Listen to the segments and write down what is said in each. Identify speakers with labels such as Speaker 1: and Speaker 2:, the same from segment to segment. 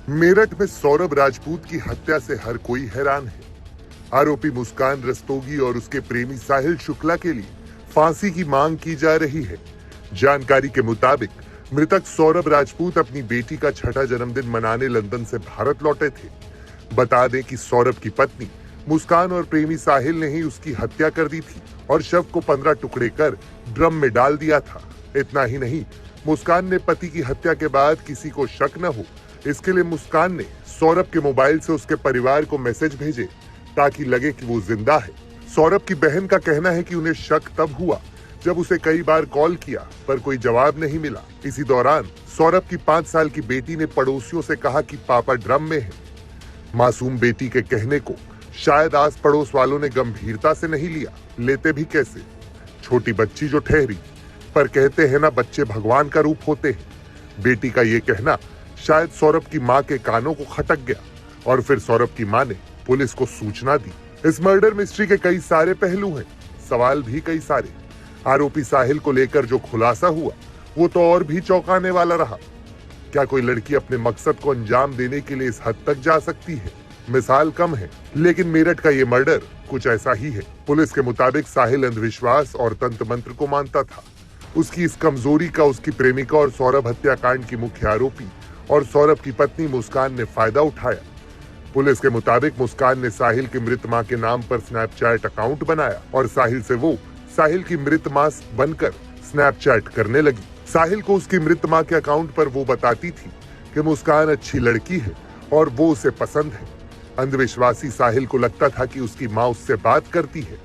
Speaker 1: मेरठ में सौरभ राजपूत की हत्या से हर कोई हैरान है। आरोपी मुस्कान रस्तोगी और उसके प्रेमी साहिल शुक्ला के लिए फांसी की मांग की जा रही है। जानकारी के मुताबिक मृतक सौरभ राजपूत अपनी बेटी का छठा जन्मदिन मनाने लंदन से भारत लौटे थे। बता दें कि सौरभ की पत्नी मुस्कान और प्रेमी साहिल ने ही उसकी हत्या कर दी थी और शव को 15 टुकड़े कर ड्रम में डाल दिया था। इतना ही नहीं, मुस्कान ने पति की हत्या के बाद किसी को शक न हो, इसके लिए मुस्कान ने सौरभ के मोबाइल से उसके परिवार को मैसेज भेजे ताकि लगे कि वो जिंदा है। सौरभ की बहन का कहना है कि उन्हें शक तब हुआ जब उसे कई बार कॉल किया पर कोई जवाब नहीं मिला। इसी दौरान सौरभ की 5 साल की बेटी ने पड़ोसियों से कहा कि पापा ड्रम में है। मासूम बेटी के कहने को शायद आस पड़ोस वालों ने गंभीरता से नहीं लिया, लेते भी कैसे, छोटी बच्ची जो ठहरी। पर कहते हैं ना, बच्चे भगवान का रूप होते हैं। बेटी का ये कहना शायद सौरभ की मां के कानों को खटक गया और फिर सौरभ की मां ने पुलिस को सूचना दी। इस मर्डर मिस्ट्री के कई सारे पहलू हैं, सवाल भी कई सारे। आरोपी साहिल को लेकर जो खुलासा हुआ वो तो और भी चौंकाने वाला रहा। क्या कोई लड़की अपने मकसद को अंजाम देने के लिए इस हद तक जा सकती है? मिसाल कम है, लेकिन मेरठ का ये मर्डर कुछ ऐसा ही है। पुलिस के मुताबिक साहिल अंधविश्वास और तंत्र मंत्र को मानता था। उसकी इस कमजोरी का उसकी प्रेमिका और सौरभ हत्याकांड की मुख्य आरोपी और सौरभ की पत्नी मुस्कान ने फायदा उठाया। पुलिस के मुताबिक मुस्कान ने साहिल की मृत मां के नाम पर स्नैपचैट अकाउंट बनाया और साहिल से वो साहिल की मृत मां बनकर स्नैपचैट करने लगी। साहिल को उसकी मृत मां के अकाउंट पर वो बताती थी कि मुस्कान अच्छी लड़की है और वो उसे पसंद है। अंधविश्वासी साहिल को लगता था कि उसकी मां उससे बात करती है।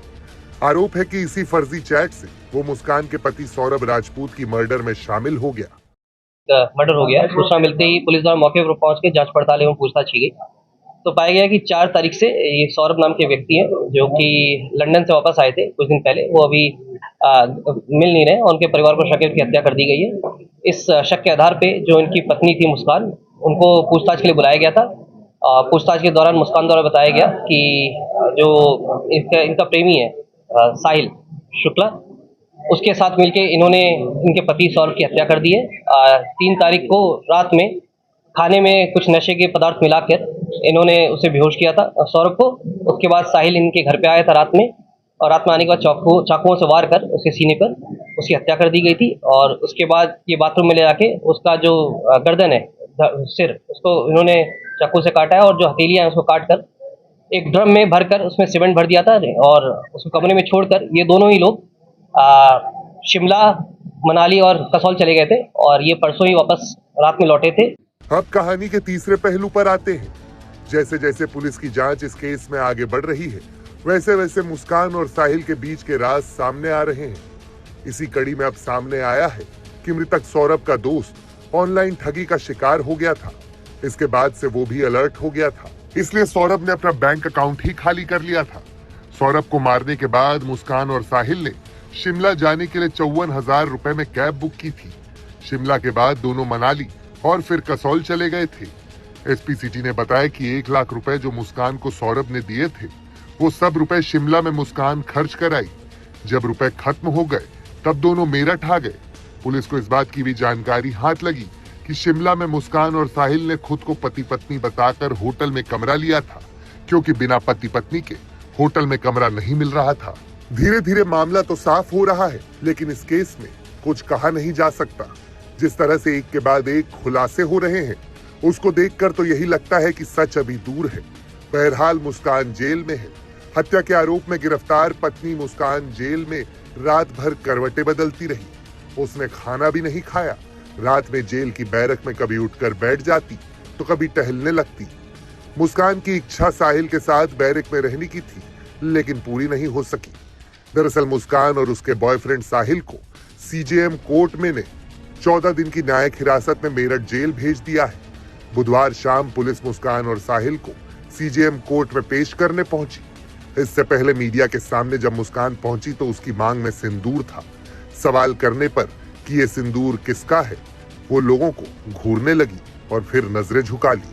Speaker 1: आरोप है कि इसी फर्जी चैट से वो मुस्कान के पति सौरभ राजपूत की मर्डर में शामिल हो गया।
Speaker 2: मर्डर हो गया। सूचना मिलते ही पुलिस द्वारा मौके पर पहुंच के जांच पड़ताल एवं पूछताछ की गई तो पाया गया कि 4 तारीख से ये सौरभ नाम के व्यक्ति हैं जो कि लंदन से वापस आए थे कुछ दिन पहले। वो अभी मिल नहीं रहे और उनके परिवार को शक है कि हत्या कर दी गई है। इस शक के आधार पे जो इनकी पत्नी थी मुस्कान, उनको पूछताछ के लिए बुलाया गया था। पूछताछ के दौरान मुस्कान द्वारा बताया गया कि जो इनका प्रेमी है साहिल शुक्ला, उसके साथ मिलके इन्होंने इनके पति सौरभ की हत्या कर दी है। 3 तारीख को रात में खाने में कुछ नशे के पदार्थ मिलाकर इन्होंने उसे बेहोश किया था सौरभ को। उसके बाद साहिल इनके घर पे आया था रात में और रात में आने के बाद चाकुओं से वार कर उसके सीने पर उसकी हत्या कर दी गई थी। और उसके बाद ये बाथरूम में ले जाके उसका जो गर्दन है, सिर, उसको इन्होंने चाकू से काटा है और जो हथेलियां हैं उसको काट कर एक ड्रम में भरकर उसमें सीमेंट भर दिया था और उसको कमरे में छोड़कर ये दोनों ही लोग शिमला, मनाली और कसौल चले गए थे और ये परसों ही वापस रात में लौटे थे।
Speaker 1: अब कहानी के तीसरे पहलू पर आते हैं। जैसे जैसे पुलिस की जांच इस केस में आगे बढ़ रही है, वैसे वैसे मुस्कान और साहिल के बीच के राज सामने आ रहे हैं। इसी कड़ी में अब सामने आया है कि मृतक सौरभ का दोस्त ऑनलाइन ठगी का शिकार हो गया था। इसके बाद से वो भी अलर्ट हो गया था, इसलिए सौरभ ने अपना बैंक अकाउंट ही खाली कर लिया था। सौरभ को मारने के बाद मुस्कान और साहिल ने शिमला जाने के लिए 54,000 रुपए में कैब बुक की थी। शिमला के बाद दोनों मनाली और फिर कसौल चले गए थे। एसपी सिटी ने बताया कि 1 लाख रुपए जो मुस्कान को सौरभ ने दिए थे, वो सब रुपए शिमला में मुस्कान खर्च कर आई। जब रुपए खत्म हो गए तब दोनों मेरठ आ गए। पुलिस को इस बात की भी जानकारी हाथ लगी कि शिमला में मुस्कान और साहिल ने खुद को पति पत्नी बताकर होटल में कमरा लिया था, क्योंकि बिना पति पत्नी के होटल में कमरा नहीं मिल रहा था। धीरे धीरे मामला तो साफ हो रहा है, लेकिन इस केस में कुछ कहा नहीं जा सकता। जिस तरह से एक के बाद एक खुलासे हो रहे हैं, उसको देखकर तो यही लगता है कि सच अभी दूर है। बहरहाल मुस्कान जेल में है। हत्या के आरोप में गिरफ्तार पत्नी मुस्कान जेल में रात भर करवटें बदलती रही। उसने खाना भी नहीं खाया। रात में जेल की बैरक में कभी उठकर बैठ जाती तो कभी टहलने लगती। मुस्कान की इच्छा साहिल के साथ बैरक में रहने की थी, लेकिन पूरी नहीं हो सकी। दरअसल मुस्कान और उसके बॉयफ्रेंड साहिल को सीजेएम कोर्ट में ने 14 दिन की न्यायिक हिरासत में मेरठ जेल भेज दिया है। बुधवार शाम पुलिस मुस्कान और साहिल को सीजेएम कोर्ट में पेश करने पहुंची। इससे पहले मीडिया के सामने जब मुस्कान पहुंची तो उसकी मांग में सिंदूर था। सवाल करने पर कि ये सिंदूर किसका है, वो लोगों को घूरने लगी और फिर नजरें झुका ली।